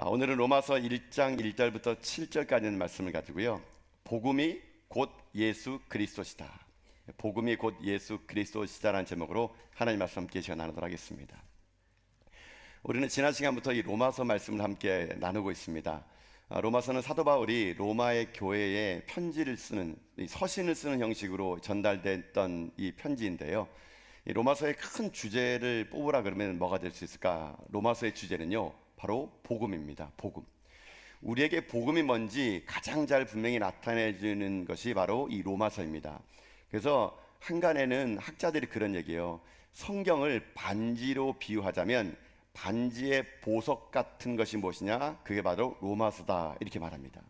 오늘은 로마서 1장 1절부터 7절까지 있는 말씀을 가지고요. 복음이 곧 예수 그리스도시다. 복음이 곧 예수 그리스도시다라는 제목으로 하나님 말씀 함께 시간 나누도록 하겠습니다. 우리는 지난 시간부터 이 로마서 말씀을 함께 나누고 있습니다. 로마서는 사도 바울이 로마의 교회에 편지를 쓰는, 서신을 쓰는 형식으로 전달됐던 이 편지인데요. 이 로마서의 큰 주제를 뽑으라 그러면 뭐가 될 수 있을까? 로마서의 주제는요, 바로 복음입니다. 복음. 우리에게 복음이 뭔지 가장 잘 분명히 나타내주는 것이 바로 이 로마서입니다. 그래서 한간에는 학자들이 그런 얘기예요. 성경을 반지로 비유하자면 반지의 보석 같은 것이 무엇이냐? 그게 바로 로마서다, 이렇게 말합니다.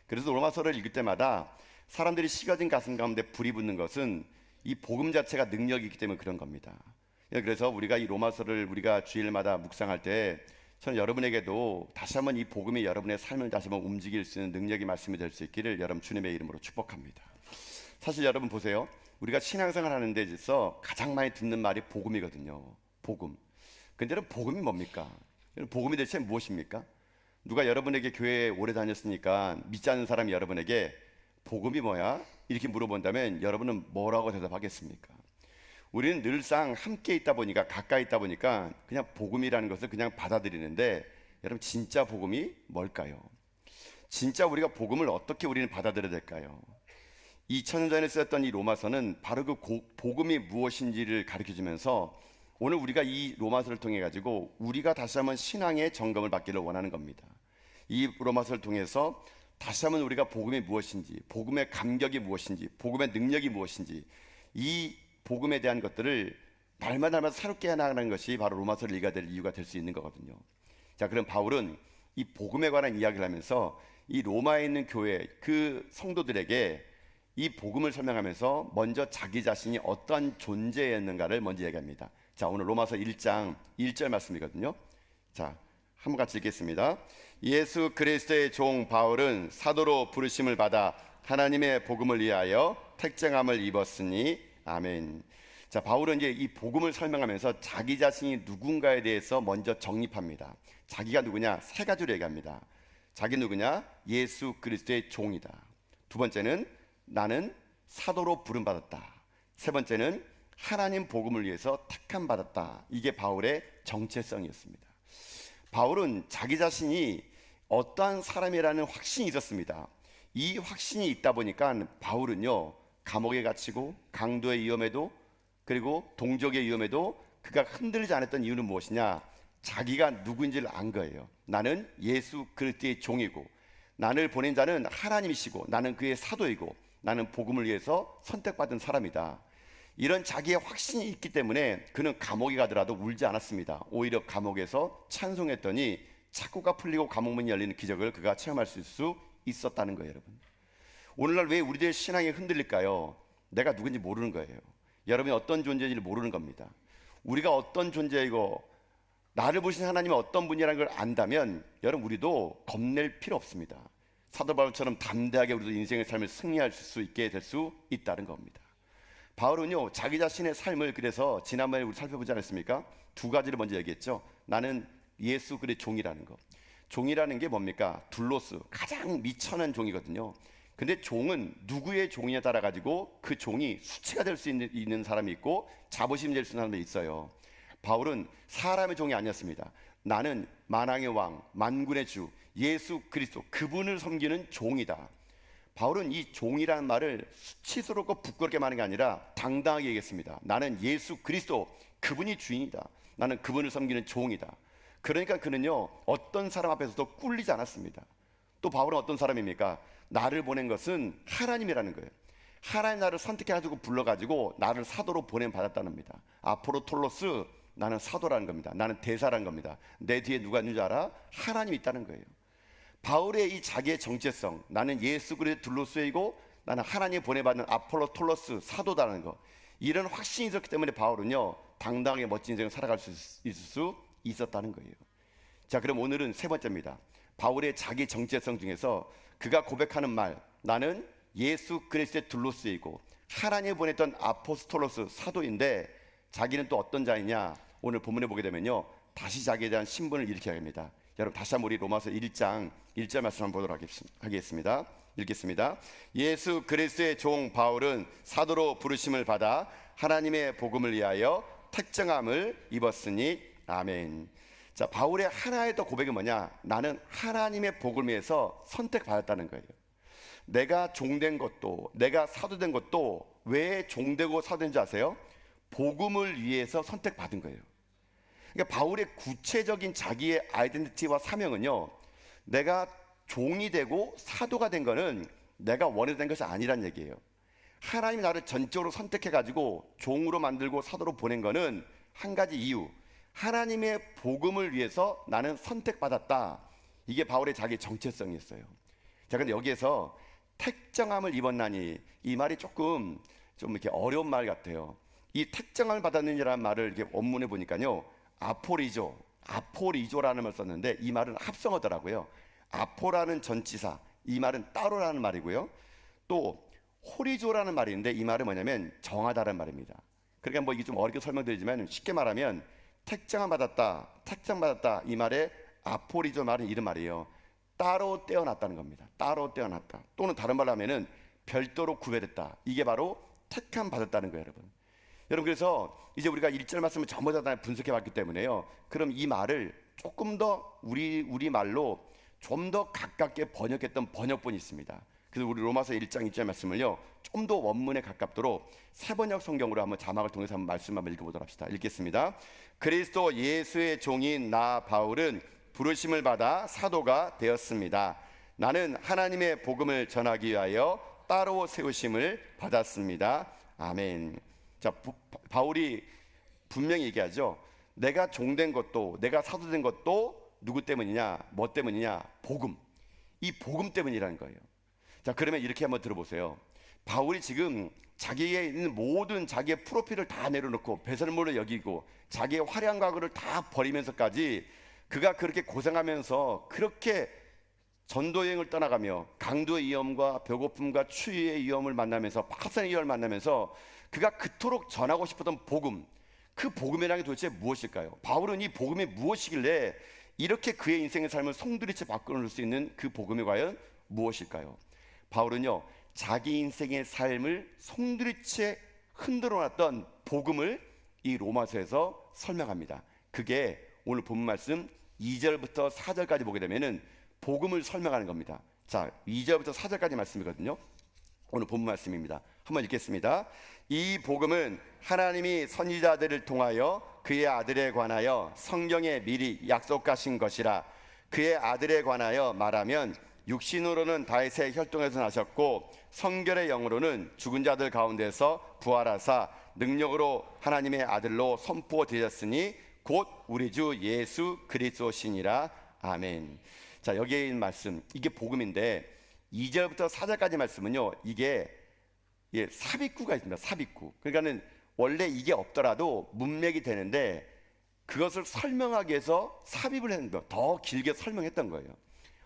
그래서 로마서를 읽을 때마다 사람들이 식어진 가슴 가운데 불이 붙는 것은 이 복음 자체가 능력이 있기 때문에 그런 겁니다. 그래서 우리가 이 로마서를 우리가 주일마다 묵상할 때 저는 여러분에게도 다시 한번 이 복음이 여러분의 삶을 다시 한번 움직일 수 있는 능력의 말씀이 될 수 있기를 여러분 주님의 이름으로 축복합니다. 사실 여러분 보세요. 우리가 신앙생활 하는 데 있어서 가장 많이 듣는 말이 복음이거든요. 복음. 근데 여러분, 복음이 뭡니까? 복음이 대체 무엇입니까? 누가 여러분에게 교회에 오래 다녔으니까 믿지 않는 사람이 여러분에게 복음이 뭐야? 이렇게 물어본다면 여러분은 뭐라고 대답하겠습니까? 우리는 늘상 함께 있다 보니까, 가까이 있다 보니까 그냥 복음이라는 것을 그냥 받아들이는데, 여러분 진짜 복음이 뭘까요? 진짜 우리가 복음을 어떻게 우리는 받아들여야 될까요? 2000년 전에 쓰였던 이 로마서는 바로 그 복음이 무엇인지를 가르쳐주면서 오늘 우리가 이 로마서를 통해 가지고 우리가 다시 한번 신앙의 점검을 받기를 원하는 겁니다. 이 로마서를 통해서 다시 한번 우리가 복음이 무엇인지, 복음의 감격이 무엇인지, 복음의 능력이 무엇인지, 이 복음에 대한 것들을 날마다 새롭게 해나가는 것이 바로 로마서를 읽어야 될 이유가 될 수 있는 거거든요. 자, 그럼 바울은 이 복음에 관한 이야기를 하면서 이 로마에 있는 교회 그 성도들에게 이 복음을 설명하면서 먼저 자기 자신이 어떠한 존재였는가를 먼저 얘기합니다. 자, 오늘 로마서 1장 1절 말씀이거든요. 자, 한번 같이 읽겠습니다. 예수 그리스도의 종 바울은 사도로 부르심을 받아 하나님의 복음을 위하여 택정함을 입었으니 아멘. 자, 바울은 이제 이 복음을 설명하면서 자기 자신이 누군가에 대해서 먼저 정립합니다. 자기가 누구냐? 세 가지로 얘기합니다. 자기 누구냐? 예수 그리스도의 종이다. 두 번째는 나는 사도로 부름받았다. 세 번째는 하나님 복음을 위해서 택함 받았다. 이게 바울의 정체성이었습니다. 바울은 자기 자신이 어떠한 사람이라는 확신이 있었습니다. 이 확신이 있다 보니까 바울은요, 감옥에 갇히고 강도의 위험에도, 그리고 동족의 위험에도 그가 흔들리지 않았던 이유는 무엇이냐? 자기가 누구인지를 안 거예요. 나는 예수 그리스도의 종이고, 나를 보낸 자는 하나님이시고, 나는 그의 사도이고, 나는 복음을 위해서 선택받은 사람이다. 이런 자기의 확신이 있기 때문에 그는 감옥에 가더라도 울지 않았습니다. 오히려 감옥에서 찬송했더니 착고가 풀리고 감옥문이 열리는 기적을 그가 체험할 수 있었다는 거예요. 여러분, 오늘날 왜 우리들의 신앙이 흔들릴까요? 내가 누군지 모르는 거예요. 여러분이 어떤 존재인지를 모르는 겁니다. 우리가 어떤 존재이고 나를 보신 하나님이 어떤 분이라는 걸 안다면 여러분, 우리도 겁낼 필요 없습니다. 사도 바울처럼 담대하게 우리도 인생의 삶을 승리할 수 있게 될 수 있다는 겁니다. 바울은요, 자기 자신의 삶을 그래서 지난번에 우리 살펴보지 않았습니까? 두 가지를 먼저 얘기했죠. 나는 예수 그리스도의 종이라는 거. 종이라는 게 뭡니까? 둘로스, 가장 미천한 종이거든요. 근데 종은 누구의 종이에 따라 가지고 그 종이 수치가 될 수 있는 사람이 있고 자부심이 될 수 있는 사람이 있어요. 바울은 사람의 종이 아니었습니다. 나는 만왕의 왕, 만군의 주 예수 그리스도, 그분을 섬기는 종이다. 바울은 이 종이라는 말을 수치스럽고 부끄럽게 말하는 게 아니라 당당하게 얘기했습니다. 나는 예수 그리스도, 그분이 주인이다. 나는 그분을 섬기는 종이다. 그러니까 그는요, 어떤 사람 앞에서도 꿀리지 않았습니다. 또 바울은 어떤 사람입니까? 나를 보낸 것은 하나님이라는 거예요. 하나님 나를 선택해가지고 불러가지고 나를 사도로 보냄받았다는 겁니다. 아포로톨로스, 나는 사도라는 겁니다. 나는 대사라는 겁니다. 내 뒤에 누가 있는 줄 알아? 하나님이 있다는 거예요. 바울의 이 자기의 정체성, 나는 예수 그리스도의 둘로스이고 나는 하나님이 보내받는 아폴로톨로스, 사도다라는 거, 이런 확신이 있었기 때문에 바울은요, 당당하게 멋진 인생을 살아갈 수 있었다는 거예요. 자, 그럼 오늘은 세 번째입니다. 바울의 자기 정체성 중에서 그가 고백하는 말, 나는 예수 그리스도의 둘로스이고 하나님이 보냈던 아포스톨로스, 사도인데 자기는 또 어떤 자이냐? 오늘 본문에 보게 되면요, 다시 자기에 대한 신분을 이렇게 합니다. 여러분 다시 한번 우리 로마서 1장 1절 말씀 한번 보도록 하겠습니다. 읽겠습니다. 예수 그리스도의 종 바울은 사도로 부르심을 받아 하나님의 복음을 위하여 택정함을 입었으니 아멘. 자, 바울의 하나의 더 고백이 뭐냐? 나는 하나님의 복음을 위해서 선택받았다는 거예요. 내가 종된 것도, 내가 사도된 것도 왜 종되고 사도된지 아세요? 복음을 위해서 선택받은 거예요. 그러니까 바울의 구체적인 자기의 아이덴티티와 사명은요, 내가 종이 되고 사도가 된 거는 내가 원해서 된 것이 아니란 얘기예요. 하나님이 나를 전적으로 선택해가지고 종으로 만들고 사도로 보낸 거는 한 가지 이유, 하나님의 복음을 위해서 나는 선택받았다. 이게 바울의 자기 정체성이었어요. 자, 근데 여기에서 택정함을 입었나니, 이 말이 조금 좀 이렇게 어려운 말 같아요. 이 택정함을 받았느니라는 말을 이렇게 원문에 보니까요, 아포리조라는 말을 썼는데 이 말은 합성어더라고요. 아포라는 전치사, 이 말은 따로라는 말이고요. 또 호리조라는 말이 있는데 이 말은 뭐냐면 정하다라는 말입니다. 그러니까 뭐 이게 좀 어렵게 설명드리지만 쉽게 말하면 택정함 받았다, 택정받았다, 이 말에 아포리조 말은 이런 말이에요. 따로 떼어놨다는 겁니다. 따로 떼어놨다. 또는 다른 말로 하면은 별도로 구별했다. 이게 바로 택함 받았다는 거예요, 여러분. 여러분, 그래서 이제 우리가 1절 말씀을 전부 다 분석해 봤기 때문에요, 그럼 이 말을 조금 더 우리 말로 좀 더 가깝게 번역했던 번역본이 있습니다. 그래서 우리 로마서 1장 2절 말씀을요, 좀 더 원문에 가깝도록 새번역 성경으로 한번 자막을 통해서 한번 말씀 한번 읽어보도록 합시다. 읽겠습니다. 그리스도 예수의 종인 나 바울은 부르심을 받아 사도가 되었습니다. 나는 하나님의 복음을 전하기 위하여 따로 세우심을 받았습니다. 아멘. 자, 바울이 분명히 얘기하죠. 내가 종된 것도, 내가 사도된 것도 누구 때문이냐, 뭐 때문이냐? 복음. 이 복음 때문이라는 거예요. 자, 그러면 이렇게 한번 들어보세요. 바울이 지금 자기에 있는 모든 자기의 프로필을 다 내려놓고 배설물을 여기고 자기의 화려한 과거를 다 버리면서까지 그가 그렇게 고생하면서 그렇게 전도 여행을 떠나가며 강도의 위험과 배고픔과 추위의 위험을 만나면서 파산의 위험을 만나면서 그가 그토록 전하고 싶었던 복음, 그 복음이라는 게 도대체 무엇일까요? 바울은 이 복음이 무엇이길래 이렇게 그의 인생의 삶을 송두리째 바꿔놓을 수 있는 그 복음이 과연 무엇일까요? 바울은요, 자기 인생의 삶을 송두리째 흔들어놨던 복음을 이 로마서에서 설명합니다. 그게 오늘 본문 말씀 2절부터 4절까지 보게 되면은 복음을 설명하는 겁니다. 자, 2절부터 4절까지 말씀이거든요. 오늘 본문 말씀입니다. 한번 읽겠습니다. 이 복음은 하나님이 선지자들을 통하여 그의 아들에 관하여 성경에 미리 약속하신 것이라. 그의 아들에 관하여 말하면 육신으로는 다윗의 혈통에서 나셨고 성결의 영으로는 죽은 자들 가운데서 부활하사 능력으로 하나님의 아들로 선포되셨으니 곧 우리 주 예수 그리스도시니라. 아멘. 자, 여기에 있는 말씀, 이게 복음인데 2절부터 4절까지 말씀은요, 이게 삽입구가 있습니다. 삽입구. 그러니까는 원래 이게 없더라도 문맥이 되는데 그것을 설명하기 위해서 삽입을 했는 거예요. 더 길게 설명했던 거예요.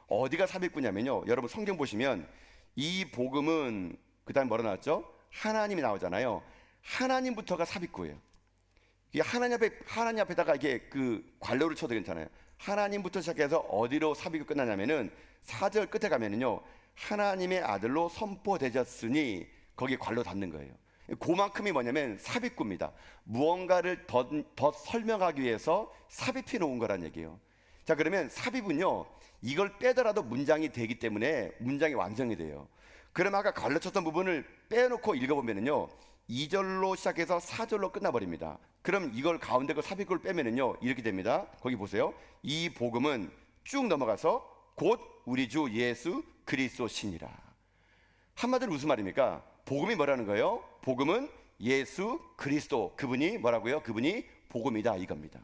어디가 삽입구냐면요, 여러분 성경 보시면 이 복음은 그 다음에 뭐라 나왔죠? 하나님이 나오잖아요. 하나님부터가 삽입구예요. 이게 하나님 앞에다가 이게 그 괄호를 쳐도 괜찮아요. 하나님부터 시작해서 어디로 삽입이 끝나냐면은 4절 끝에 가면은요, 하나님의 아들로 선포되셨으니 거기 괄호 닫는 거예요. 그만큼이 뭐냐면 삽입구입니다. 무언가를 더 설명하기 위해서 삽입해 놓은 거란 얘기예요. 자, 그러면 삽입은요, 이걸 빼더라도 문장이 되기 때문에 문장이 완성이 돼요. 그럼 아까 갈라쳤던 부분을 빼놓고 읽어보면은요, 2절로 시작해서 4절로 끝나버립니다. 그럼 이걸 가운데 그 삽입구를 빼면은요, 이렇게 됩니다. 거기 보세요. 이 복음은 쭉 넘어가서 곧 우리 주 예수 그리스도시니라. 한마디로 무슨 말입니까? 복음이 뭐라는 거예요? 복음은 예수 그리스도, 그분이 뭐라고요? 그분이 복음이다, 이겁니다.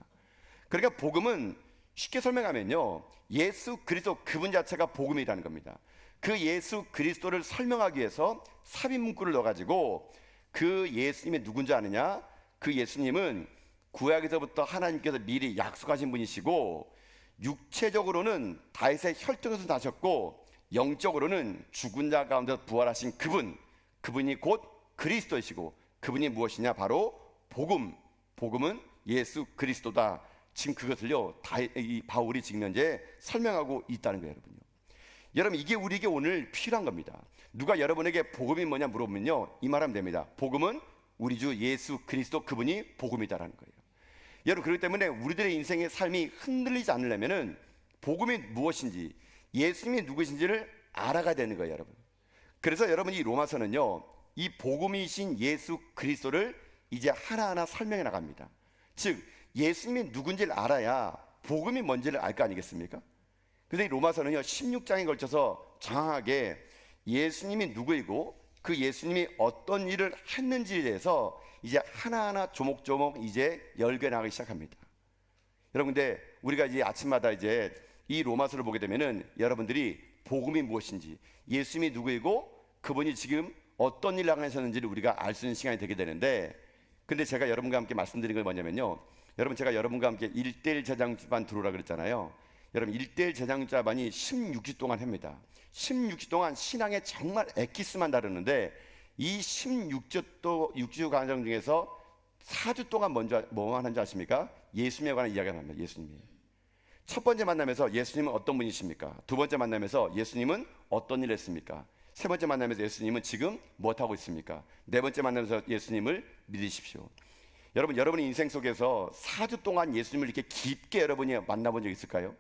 그러니까 복음은 쉽게 설명하면요, 예수 그리스도 그분 자체가 복음이라는 겁니다. 그 예수 그리스도를 설명하기 위해서 삽입 문구를 넣어가지고 그 예수님이 누군지 아느냐? 그 예수님은 구약에서부터 하나님께서 미리 약속하신 분이시고 육체적으로는 다윗의 혈통에서 나셨고 영적으로는 죽은 자 가운데 부활하신 그분이 곧 그리스도이시고 그분이 무엇이냐? 바로 복음. 복음은 예수 그리스도다. 지금 그것을요 이 바울이 지금 현재 설명하고 있다는 거예요, 여러분요. 여러분, 이게 우리에게 오늘 필요한 겁니다. 누가 여러분에게 복음이 뭐냐 물어보면요, 이 말하면 됩니다. 복음은 우리 주 예수 그리스도, 그분이 복음이다라는 거예요. 여러분, 그렇기 때문에 우리들의 인생의 삶이 흔들리지 않으려면은 복음이 무엇인지, 예수님이 누구신지를 알아가야 되는 거예요, 여러분. 그래서 여러분, 이 로마서는요 이 복음이신 예수 그리스도를 이제 하나하나 설명해 나갑니다. 즉 예수님이 누군지를 알아야 복음이 뭔지를 알 거 아니겠습니까? 그래서 이 로마서는요 16장에 걸쳐서 정확하게 예수님이 누구이고 그 예수님이 어떤 일을 했는지에 대해서 이제 하나하나 조목조목 이제 열게 나가기 시작합니다. 여러분, 근데 우리가 이제 아침마다 이제 이 로마서를 보게 되면은 여러분들이 복음이 무엇인지, 예수님이 누구이고 그분이 지금 어떤 일을 하셨는지를 우리가 알 수 있는 시간이 되게 되는데, 근데 제가 여러분과 함께 말씀드린 건 뭐냐면요, 여러분, 제가 여러분과 함께 1:1 제장주반 들어오라 그랬잖아요. 여러분, 1:1 제장주반이 16주 동안 합니다. 16주 동안 신앙에 정말 엑기스만 다루는데, 이 16주 과정 중에서 4주 동안 먼저 뭐 하는지 아십니까? 예수님에 관한 이야기가 나옵니다. 예수님이 첫 번째 만남에서 예수님은 어떤 분이십니까? 두 번째 만남에서 예수님은 어떤 일을 했습니까? 세 번째 만남에서 예수님은 지금 무엇하고 있습니까? 네 번째 만남에서 예수님을 믿으십시오. 여러분, 여러분의 인생 속에서 4주 동안 예수님을 이렇게 깊게 여러분이 만나본 적 있을까요?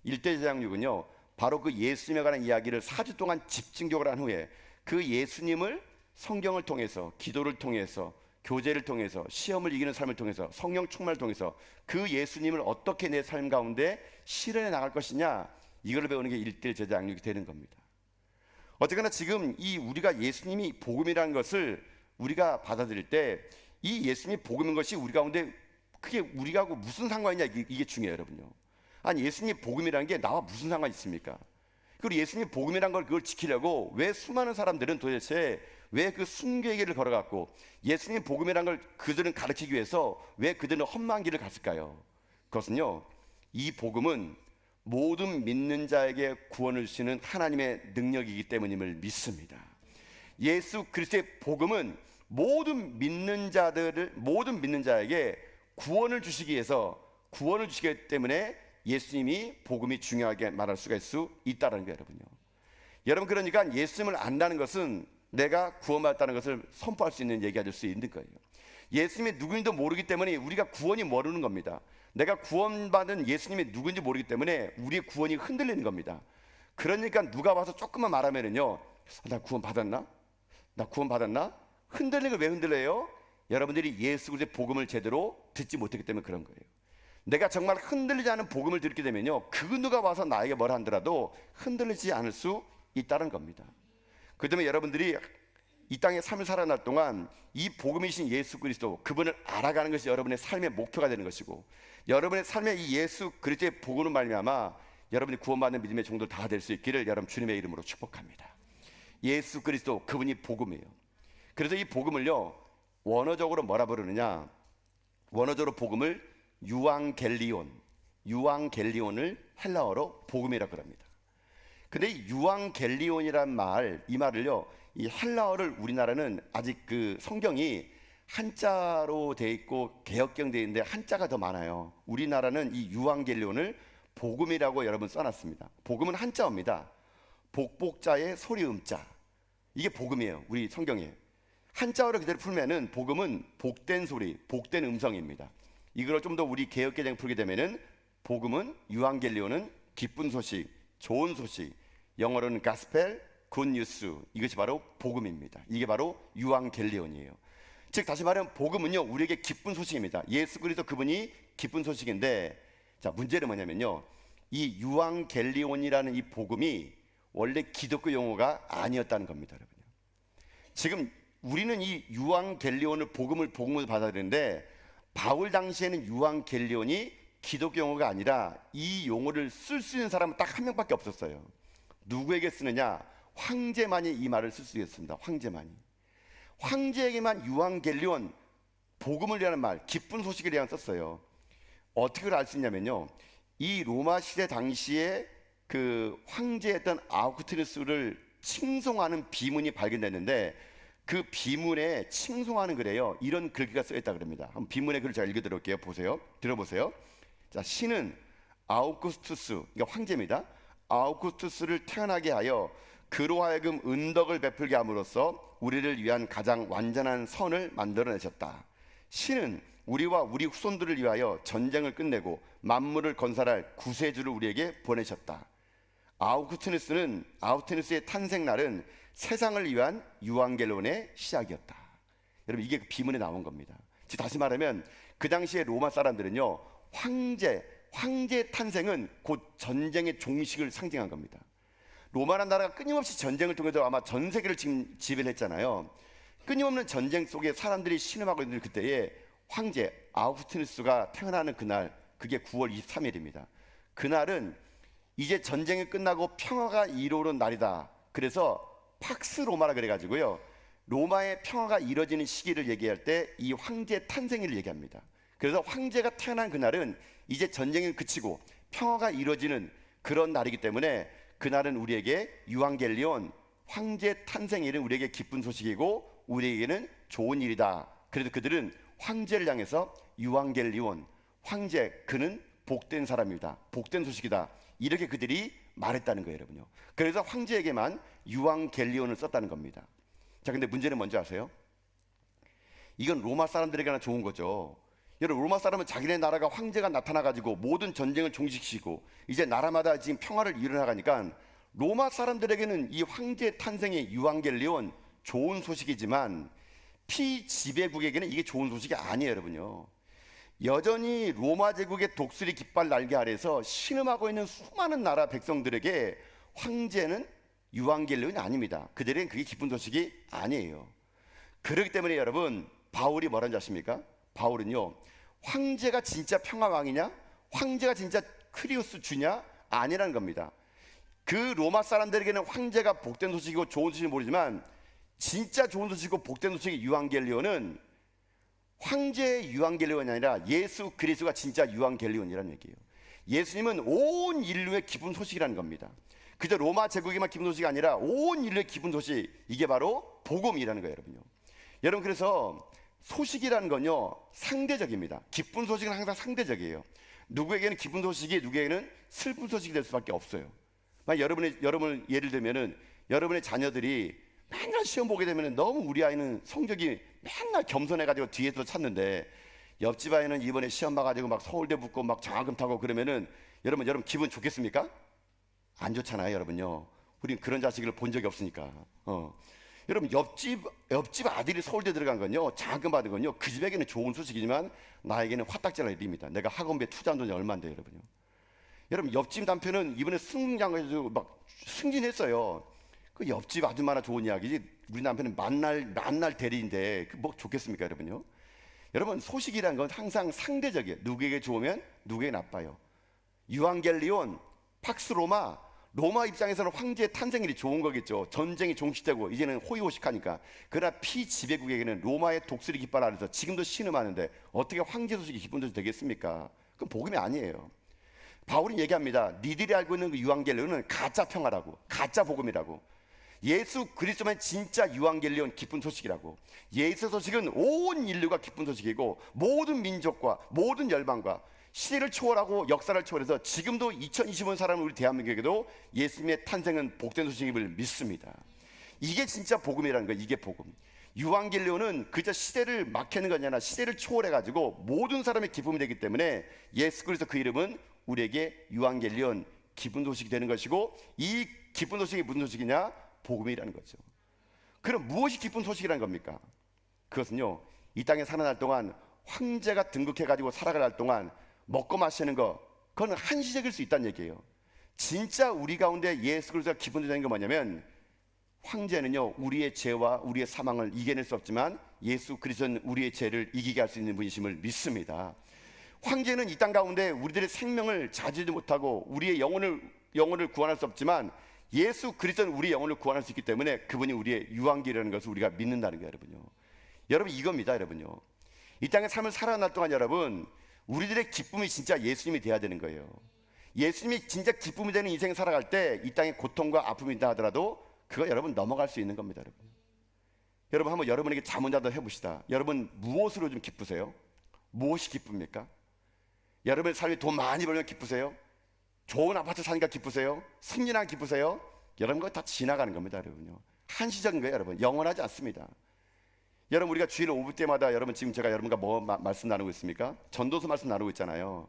1:1 제장육은요 바로 그 예수님에 관한 이야기를 4주 동안 집중적으로 한 후에 그 예수님을 성경을 통해서, 기도를 통해서, 교제를 통해서, 시험을 이기는 삶을 통해서, 성령 충만을 통해서 그 예수님을 어떻게 내 삶 가운데 실현해 나갈 것이냐, 이걸 배우는 게 1:1 제장육이 되는 겁니다. 어쨌거나 지금 이 우리가 예수님이 복음이라는 것을 우리가 받아들일 때 이 예수님이 복음인 것이 우리 가운데 그게 우리하고 무슨 상관이냐, 이게 중요해요, 여러분요. 아니, 예수님이 복음이라는 게 나와 무슨 상관이 있습니까? 그리고 예수님이 복음이라는 걸 그걸 지키려고 왜 수많은 사람들은 도대체 왜 그 순교의 길을 걸어갔고, 예수님이 복음이라는 걸 그들은 가르치기 위해서 왜 그들은 험한 길을 갔을까요? 그것은요, 이 복음은 모든 믿는 자에게 구원을 주시는 하나님의 능력이기 때문임을 믿습니다. 예수 그리스도의 복음은 모든 믿는 자에게 구원을 주시기 위해서, 구원을 주시기 때문에 예수님이 복음이 중요하게 말할 수가 있다는 거예요, 여러분요. 여러분, 그러니까 예수님을 안다는 것은 내가 구원받았다는 것을 선포할 수 있는 얘기가 될 수 있는 거예요. 예수님이 누구인지도 모르기 때문에 우리가 구원이 모르는 겁니다. 내가 구원받은 예수님이 누구인지 모르기 때문에 우리의 구원이 흔들리는 겁니다. 그러니까 누가 와서 조금만 말하면은요, 나 구원받았나? 나 구원받았나? 흔들리는 걸 왜 흔들려요? 여러분들이 예수 그리스도의 복음을 제대로 듣지 못했기 때문에 그런 거예요. 내가 정말 흔들리지 않은 복음을 듣게 되면요, 그 누가 와서 나에게 뭐라 한더라도 흔들리지 않을 수 있다는 겁니다. 그 때문에 여러분들이 이 땅에 삶을 살아날 동안 이 복음이신 예수 그리스도, 그분을 알아가는 것이 여러분의 삶의 목표가 되는 것이고, 여러분의 삶에 이 예수 그리스도의 복음으로 말미암아 여러분이 구원받는 믿음의 종들 다 될 수 있기를 여러분 주님의 이름으로 축복합니다. 예수 그리스도, 그분이 복음이에요. 그래서 이 복음을요 원어적으로 뭐라 부르느냐, 원어적으로 복음을 유앙겔리온을 헬라어로 복음이라고 합니다. 근데 이 유앙겔리온이란 말, 이 말을요, 이 헬라어를 우리나라는 아직 그 성경이 한자로 돼 있고 개역경 돼 있는데 한자가 더 많아요. 우리나라는 이 유앙겔리온을 복음이라고 여러분 써놨습니다. 복음은 한자어입니다. 복복자의 소리음자, 이게 복음이에요. 우리 성경에 한자어를 그대로 풀면은 복음은 복된 소리, 복된 음성입니다. 이걸 좀 더 우리 개역개정 풀게 되면은 복음은, 유앙겔리온은 기쁜 소식, 좋은 소식, 영어로는 가스펠, 굿뉴스, 이것이 바로 복음입니다. 이게 바로 유앙겔리온이에요. 즉 다시 말하면 복음은요 우리에게 기쁜 소식입니다. 예수 그리스도 그분이 기쁜 소식인데, 자, 문제는 뭐냐면요, 이 유앙겔리온이라는 이 복음이 원래 기독교 용어가 아니었다는 겁니다, 여러분. 지금 우리는 이 유앙겔리온을 복음을 받아들이는데, 바울 당시에는 유앙겔리온이 기독교 용어가 아니라 이 용어를 쓸 수 있는 사람은 딱 한 명밖에 없었어요. 누구에게 쓰느냐? 황제만이 이 말을 쓸 수 있었습니다. 황제에게만 유앙겔리온, 복음을 위한 말, 기쁜 소식을 위한 썼어요. 어떻게 알 수 있냐면요, 이 로마 시대 당시에 그 황제였던 아우구스투스를 칭송하는 비문이 발견됐는데, 그 비문에 칭송하는 글에요 이런 글귀가 쓰여 있다 그럽니다. 한번 비문의 글을 제가 읽어드릴게요. 들어보세요. 자, 신은 아우구스투스, 그러니까 황제입니다. 아우구스투스를 태어나게 하여 그로 하여금 은덕을 베풀게 함으로써 우리를 위한 가장 완전한 선을 만들어내셨다. 신은 우리와 우리 후손들을 위하여 전쟁을 끝내고 만물을 건설할 구세주를 우리에게 보내셨다. 아우구스투스의 탄생날은 세상을 위한 유앙겔론의 시작이었다. 여러분, 이게 그 비문에 나온 겁니다. 즉 다시 말하면 그 당시에 로마 사람들은요, 황제의 탄생은 곧 전쟁의 종식을 상징한 겁니다. 로마라는 나라가 끊임없이 전쟁을 통해서 아마 전 세계를 지금 지배를 했잖아요. 끊임없는 전쟁 속에 사람들이 신음하고 있는 그때에 황제 아우구스투스가 태어나는 그날, 그게 9월 23일입니다. 그날은 이제 전쟁이 끝나고 평화가 이루어진 날이다. 그래서 팍스 로마라 그래가지고요, 로마의 평화가 이루어지는 시기를 얘기할 때 이 황제의 탄생일을 얘기합니다. 그래서 황제가 태어난 그날은 이제 전쟁이 그치고 평화가 이루어지는 그런 날이기 때문에 그날은 우리에게 유앙겔리온, 황제 탄생일은 우리에게 기쁜 소식이고 우리에게는 좋은 일이다. 그래서 그들은 황제를 향해서 유앙겔리온, 황제, 그는 복된 사람이다, 복된 소식이다, 이렇게 그들이 말했다는 거예요, 여러분요. 그래서 황제에게만 유앙겔리온을 썼다는 겁니다. 자, 근데 문제는 뭔지 아세요? 이건 로마 사람들에게나 좋은 거죠. 여러분, 로마 사람은 자기네 나라가 황제가 나타나가지고 모든 전쟁을 종식시키고 이제 나라마다 지금 평화를 이뤄나가니까 로마 사람들에게는 이 황제 탄생의 유앙겔리온 좋은 소식이지만 피지배국에게는 이게 좋은 소식이 아니에요, 여러분요. 여전히 로마 제국의 독수리 깃발 날개 아래서 신음하고 있는 수많은 나라 백성들에게 황제는 유앙겔리온이 아닙니다. 그들에겐 그게 기쁜 소식이 아니에요. 그렇기 때문에 여러분, 바울이 뭐라는지 아십니까? 바울은요, 황제가 진짜 평화왕이냐, 황제가 진짜 크리우스 주냐, 아니라는 겁니다. 그 로마 사람들에게는 황제가 복된 소식이고 좋은 소식인지 모르지만 진짜 좋은 소식이고 복된 소식의 유앙겔리온은 황제의 유앙겔리온이 아니라 예수 그리스도가 진짜 유앙겔리온이라는 얘기예요. 예수님은 온 인류의 기쁜 소식이라는 겁니다. 그저 로마 제국에만 기쁜 소식이 아니라 온 인류의 기쁜 소식, 이게 바로 복음이라는 거예요, 여러분요. 여러분, 그래서 소식이라는 건요, 상대적입니다. 기쁜 소식은 항상 상대적이에요. 누구에게는 기쁜 소식이 누구에게는 슬픈 소식이 될 수밖에 없어요. 만약 여러분 예를 들면은 여러분의 자녀들이 맨날 시험 보게 되면 너무 우리 아이는 성적이 맨날 겸손해가지고 뒤에서 찾는데 옆집 아이는 이번에 시험 봐가지고 막 서울대 붙고 막 장학금 타고 그러면은 여러분 기분 좋겠습니까? 안 좋잖아요, 여러분요. 우린 그런 자식을 본 적이 없으니까. 여러분, 옆집 아들이 서울대 들어간 건요, 장학금 받은 건요, 그 집에게는 좋은 소식이지만 나에게는 화딱지나 일입니다. 내가 학원비에 투자한 돈이 얼마인데, 여러분요. 여러분, 옆집 남편은 이번에 승장에서 막 승진했어요. 그 옆집 아줌마나 좋은 이야기지. 우리 남편은 만날 대리인데 그 뭐 좋겠습니까, 여러분요? 여러분, 소식이란 건 항상 상대적이에요. 누구에게 좋으면 누구에게 나빠요. 유앙겔리온, 팍스 로마 입장에서는 황제의 탄생일이 좋은 거겠죠. 전쟁이 종식되고 이제는 호의호식하니까. 그러나 피지배국에게는 로마의 독수리 깃발 아래서 지금도 신음하는데 어떻게 황제 소식이 기쁜 소식이 되겠습니까? 그건 복음이 아니에요. 바울이 얘기합니다. 니들이 알고 있는 그 유앙겔리온은 가짜 평화라고, 가짜 복음이라고. 예수 그리스도만 진짜 유앙겔리온, 기쁜 소식이라고. 예수 소식은 온 인류가 기쁜 소식이고 모든 민족과 모든 열방과 시대를 초월하고 역사를 초월해서 지금도 2025년 사람은 우리 대한민국에게도 예수님의 탄생은 복된 소식임을 믿습니다. 이게 진짜 복음이라는 거예요. 이게 복음. 유앙겔리온은 그저 시대를 막히는 것이 아니라 시대를 초월해가지고 모든 사람의 기쁨이 되기 때문에 예수 그리스도 그 이름은 우리에게 유앙겔리온, 기쁜 소식이 되는 것이고, 이 기쁜 소식이 무슨 소식이냐? 복음이라는 거죠. 그럼 무엇이 기쁜 소식이라는 겁니까? 그것은요, 이 땅에 사는 날 동안 황제가 등극해가지고 살아갈 날 동안 먹고 마시는 거, 그건 한시적일 수 있다는 얘기예요. 진짜 우리 가운데 예수 그리스도가 기쁨이 되는 게 뭐냐면, 황제는요, 우리의 죄와 우리의 사망을 이겨낼 수 없지만 예수 그리스도는 우리의 죄를 이기게 할 수 있는 분이심을 믿습니다. 황제는 이 땅 가운데 우리들의 생명을 자지도 못하고 우리의 영혼을 구원할 수 없지만 예수 그리스도는 우리의 영혼을 구원할 수 있기 때문에 그분이 우리의 유황기라는 것을 우리가 믿는다는 거예요, 여러분요. 여러분, 이겁니다, 여러분요. 이 땅의 삶을 살아날 동안 여러분, 우리들의 기쁨이 진짜 예수님이 돼야 되는 거예요. 예수님이 진짜 기쁨이 되는 인생을 살아갈 때 이 땅에 고통과 아픔이 있다 하더라도 그거 여러분 넘어갈 수 있는 겁니다, 여러분. 여러분, 한번 여러분에게 자문자도 해봅시다. 여러분, 무엇으로 좀 기쁘세요? 무엇이 기쁩니까? 여러분의 삶이 돈 많이 벌면 기쁘세요? 좋은 아파트 사니까 기쁘세요? 승진하면 기쁘세요? 여러분 그거 다 지나가는 겁니다, 여러분요. 한시적인 거예요, 여러분. 영원하지 않습니다. 여러분 우리가 주일 오후 때마다 여러분 지금 제가 여러분과 뭐 말씀 나누고 있습니까? 전도서 말씀 나누고 있잖아요.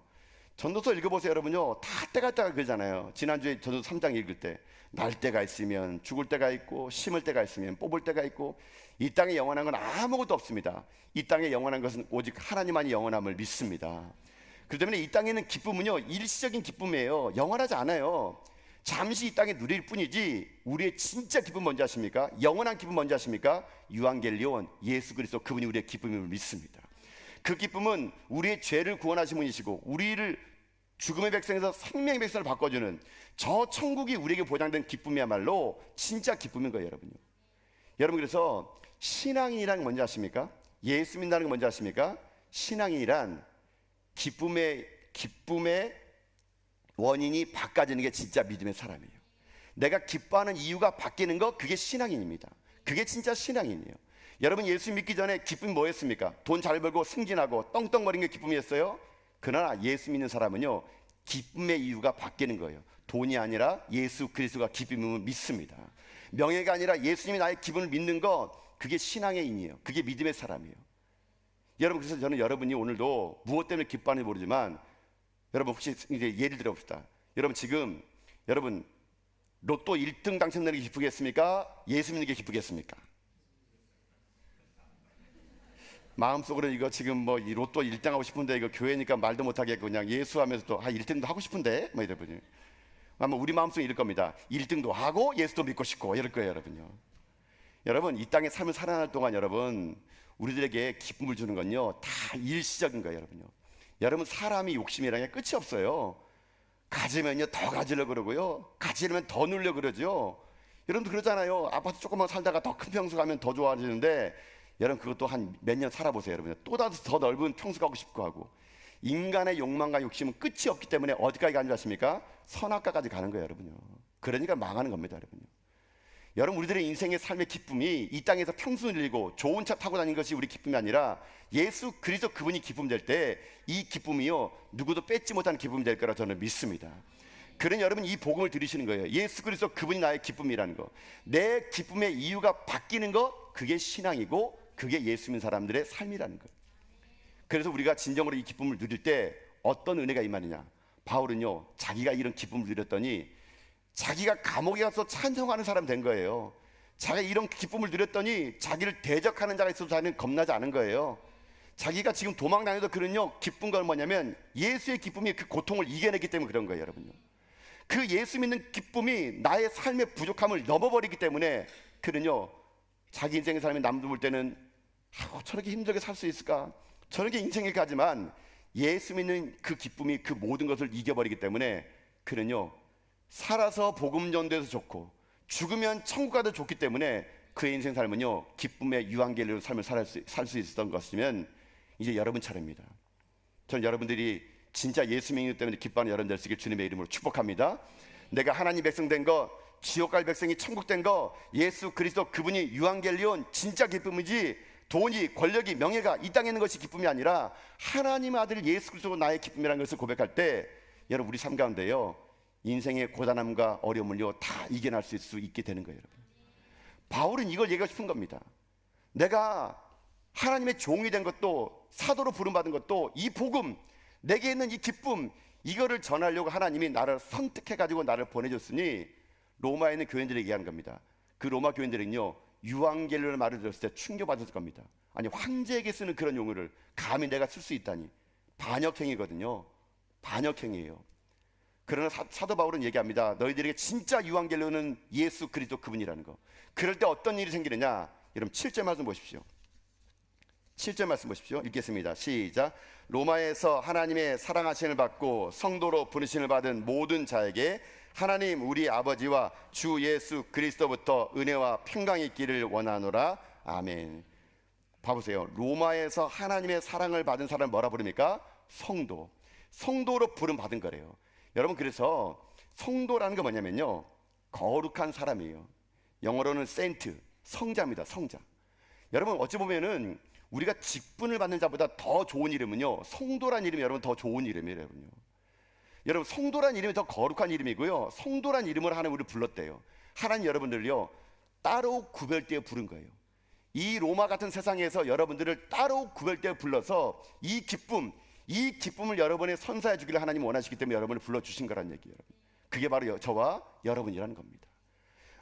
전도서 읽어보세요, 여러분요. 다 때가 그러잖아요. 지난주에 전도서 3장 읽을 때 날 때가 있으면 죽을 때가 있고 심을 때가 있으면 뽑을 때가 있고 이 땅에 영원한 건 아무것도 없습니다. 이 땅에 영원한 것은 오직 하나님만이 영원함을 믿습니다. 그렇기 때문에 이 땅에 있는 기쁨은요 일시적인 기쁨이에요. 영원하지 않아요. 잠시 이 땅에 누릴 뿐이지 우리의 진짜 기쁨 뭔지 아십니까? 영원한 기쁨 뭔지 아십니까? 유앙겔리온 예수 그리스도 그분이 우리의 기쁨임을 믿습니다. 그 기쁨은 우리의 죄를 구원하신 분이시고 우리를 죽음의 백성에서 생명의 백성을 바꿔주는 저 천국이 우리에게 보장된 기쁨이야말로 진짜 기쁨인 거예요, 여러분요. 여러분 그래서 신앙이란 뭔지 아십니까? 예수 믿는다는 건 뭔지 아십니까? 신앙이란 기쁨의 원인이 바꿔지는 게 진짜 믿음의 사람이에요. 내가 기뻐하는 이유가 바뀌는 거 그게 신앙인입니다. 그게 진짜 신앙인이에요. 여러분 예수 믿기 전에 기쁨이 뭐였습니까? 돈 잘 벌고 승진하고 떵떵거리는 게 기쁨이었어요? 그러나 예수 믿는 사람은요 기쁨의 이유가 바뀌는 거예요. 돈이 아니라 예수 그리스도가 기쁨을 믿습니다. 명예가 아니라 예수님이 나의 기쁨을 믿는 것 그게 신앙의 인이에요. 그게 믿음의 사람이에요. 여러분 그래서 저는 여러분이 오늘도 무엇 때문에 기뻐하는지 모르지만 여러분 혹시 이제 예를 들어봅시다. 여러분 지금 여러분 로또 1등 당첨되는 게 기쁘겠습니까? 예수 믿는 게 기쁘겠습니까? 마음속으로 이거 지금 뭐 이 로또 1등 하고 싶은데 이거 교회니까 말도 못하게 그냥 예수 하면서 또 1등도 하고 싶은데 뭐 이러더니 아마 우리 마음속에 이럴 겁니다. 1등도 하고 예수도 믿고 싶고 이럴 거예요, 여러분요. 여러분 이 땅에 삶을 살아날 동안 여러분 우리들에게 기쁨을 주는 건요 다 일시적인 거예요, 여러분요. 여러분 사람이 욕심이라는 게 끝이 없어요. 가지면요 더 가지려고 그러고요, 가지려면 더 누려고 그러죠. 여러분도 그러잖아요. 아파트 조금만 살다가 더 큰 평수 가면 더 좋아지는데 여러분 그것도 한 몇 년 살아보세요, 여러분. 또 더 넓은 평수 가고 싶고 하고 인간의 욕망과 욕심은 끝이 없기 때문에 어디까지 가는 줄 아십니까? 선악과까지 가는 거예요, 여러분요. 그러니까 망하는 겁니다, 여러분요. 여러분 우리들의 인생의 삶의 기쁨이 이 땅에서 평수 누리고 좋은 차 타고 다니는 것이 우리 기쁨이 아니라 예수 그리스도 그분이 기쁨 될 때 이 기쁨이요 누구도 뺏지 못하는 기쁨이 될 거라 저는 믿습니다. 그런 여러분 이 복음을 들으시는 거예요. 예수 그리스도 그분이 나의 기쁨이라는 거. 내 기쁨의 이유가 바뀌는 거 그게 신앙이고 그게 예수 믿는 사람들의 삶이라는 거예요. 그래서 우리가 진정으로 이 기쁨을 누릴 때 어떤 은혜가 임하느냐. 바울은요 자기가 이런 기쁨을 누렸더니 자기가 감옥에 가서 찬송하는 사람 된 거예요. 자기가 이런 기쁨을 누렸더니 자기를 대적하는 자가 있어도 자기는 겁나지 않은 거예요. 자기가 지금 도망 다녀도 그는요 기쁜 건 뭐냐면 예수의 기쁨이 그 고통을 이겨냈기 때문에 그런 거예요, 여러분요. 그 예수 믿는 기쁨이 나의 삶의 부족함을 넘어버리기 때문에 그는요 자기 인생의 삶에 남들 볼 때는 저렇게 힘들게 살 수 있을까, 저렇게 인생을 가지만 예수 믿는 그 기쁨이 그 모든 것을 이겨버리기 때문에 그는요 살아서 복음 전도해서 좋고 죽으면 천국 가도 좋기 때문에 그의 인생 삶은요 기쁨의 유앙겔리온 삶을 살 수 있었던 것이면 이제 여러분 차례입니다. 저는 여러분들이 진짜 예수 믿기 때문에 기뻐하는 여러분 되시길 주님의 이름으로 축복합니다. 내가 하나님 백성 된 거, 지옥 갈 백성이 천국 된 거, 예수 그리스도 그분이 유앙겔리온 진짜 기쁨이지 돈이 권력이 명예가 이 땅에 있는 것이 기쁨이 아니라 하나님 아들 예수 그리스도가 나의 기쁨이라는 것을 고백할 때 여러분 우리 삶 가운데요 인생의 고단함과 어려움을요 다 이겨낼 수 있게 되는 거예요, 여러분. 바울은 이걸 얘기하고 싶은 겁니다. 내가 하나님의 종이 된 것도 사도로 부름받은 것도 이 복음, 내게 있는 이 기쁨, 이거를 전하려고 하나님이 나를 선택해가지고 나를 보내줬으니 로마에 있는 교인들에게 얘기하는 겁니다. 그 로마 교인들은요 유앙겔리온의 말을 들었을 때 충격받았을 겁니다. 아니 황제에게 쓰는 그런 용어를 감히 내가 쓸 수 있다니. 반역행위거든요. 반역행위예요. 그러나 사도 바울은 얘기합니다. 너희들에게 진짜 유앙겔리온은 예수 그리스도 그분이라는 거. 그럴 때 어떤 일이 생기느냐. 여러분 7절 말씀 보십시오. 7절 말씀 보십시오. 읽겠습니다. 시작. 로마에서 하나님의 사랑하심을 받고 성도로 부르심을 받은 모든 자에게 하나님 우리 아버지와 주 예수 그리스도부터 은혜와 평강이 있기를 원하노라. 아멘. 봐보세요. 로마에서 하나님의 사랑을 받은 사람을 뭐라 부릅니까? 성도. 성도로 부름 받은 거래요. 여러분 그래서 성도라는 게 뭐냐면요 거룩한 사람이에요. 영어로는 세인트, 성자입니다. 성자. 여러분 어찌 보면은 우리가 직분을 받는 자보다 더 좋은 이름은요, 성도란 이름이 여러분 더 좋은 이름이에요. 여러분요. 여러분 성도란 이름이 더 거룩한 이름이고요, 성도란 이름을 하나님 우리를 불렀대요. 하나님 여러분들요 따로 구별되어 부른 거예요. 이 로마 같은 세상에서 여러분들을 따로 구별되어 불러서 이 기쁨을 여러분의 선사해 주기를 하나님 원하시기 때문에 여러분을 불러주신 거란 얘기예요. 그게 바로 저와 여러분이라는 겁니다.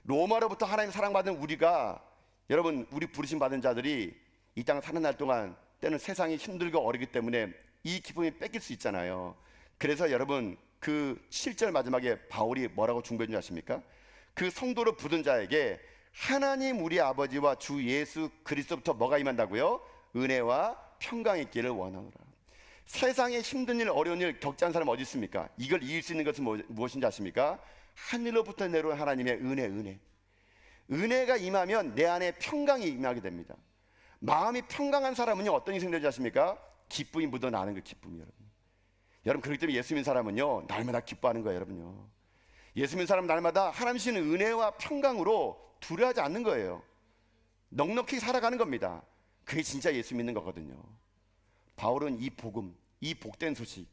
로마로부터 하나님 사랑받은 우리가, 여러분 우리 부르심 받은 자들이 이 땅 사는 날 동안 때는 세상이 힘들고 어렵기 때문에 이 기쁨이 뺏길 수 있잖아요. 그래서 여러분 그 7절 마지막에 바울이 뭐라고 중보해 주지 아십니까? 그 성도로 부른 자에게 하나님 우리 아버지와 주 예수 그리스도부터 뭐가 임한다고요? 은혜와 평강이 있기를 원하노라. 세상에 힘든 일, 어려운 일 겪지 않은 사람 어디 있습니까? 이걸 이길 수 있는 것은 무엇인지 아십니까? 하늘로부터 내려온 하나님의 은혜가 임하면 내 안에 평강이 임하게 됩니다. 마음이 평강한 사람은요 어떤 인생이 되지 아십니까? 기쁨이 묻어나는 그 기쁨이. 여러분 그렇기 때문에 예수 믿는 사람은요 날마다 기뻐하는 거예요. 여러분요, 예수 믿는 사람 날마다 하나님 주시는 은혜와 평강으로 두려워하지 않는 거예요. 넉넉히 살아가는 겁니다. 그게 진짜 예수 믿는 거거든요. 바울은 이 복음, 이 복된 소식,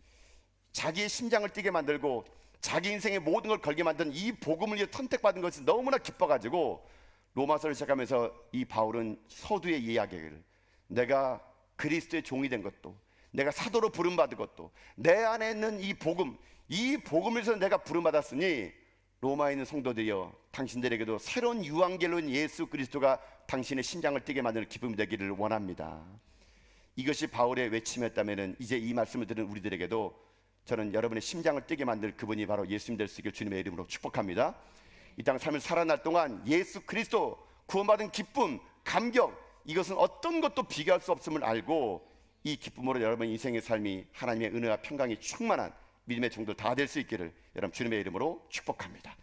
자기의 심장을 뛰게 만들고 자기 인생의 모든 걸 걸게 만든 이 복음을 위해 선택받은 것이 너무나 기뻐가지고 로마서를 시작하면서 이 바울은 서두에 이야기를, 내가 그리스도의 종이 된 것도, 내가 사도로 부름받은 것도, 내 안에 있는 이 복음을 위해서 내가 부름받았으니 로마에 있는 성도들이여 당신들에게도 새로운 유앙겔로인 예수 그리스도가 당신의 심장을 뛰게 만드는 기쁨이 되기를 원합니다. 이것이 바울의 외침이었다면 이제 이 말씀을 들은 우리들에게도 저는 여러분의 심장을 뛰게 만들 그분이 바로 예수님 될 수 있기를 주님의 이름으로 축복합니다. 이 땅 삶을 살아날 동안 예수 그리스도, 구원받은 기쁨, 감격, 이것은 어떤 것도 비교할 수 없음을 알고 이 기쁨으로 여러분 인생의 삶이 하나님의 은혜와 평강이 충만한 믿음의 종들 다 될 수 있기를 여러분 주님의 이름으로 축복합니다.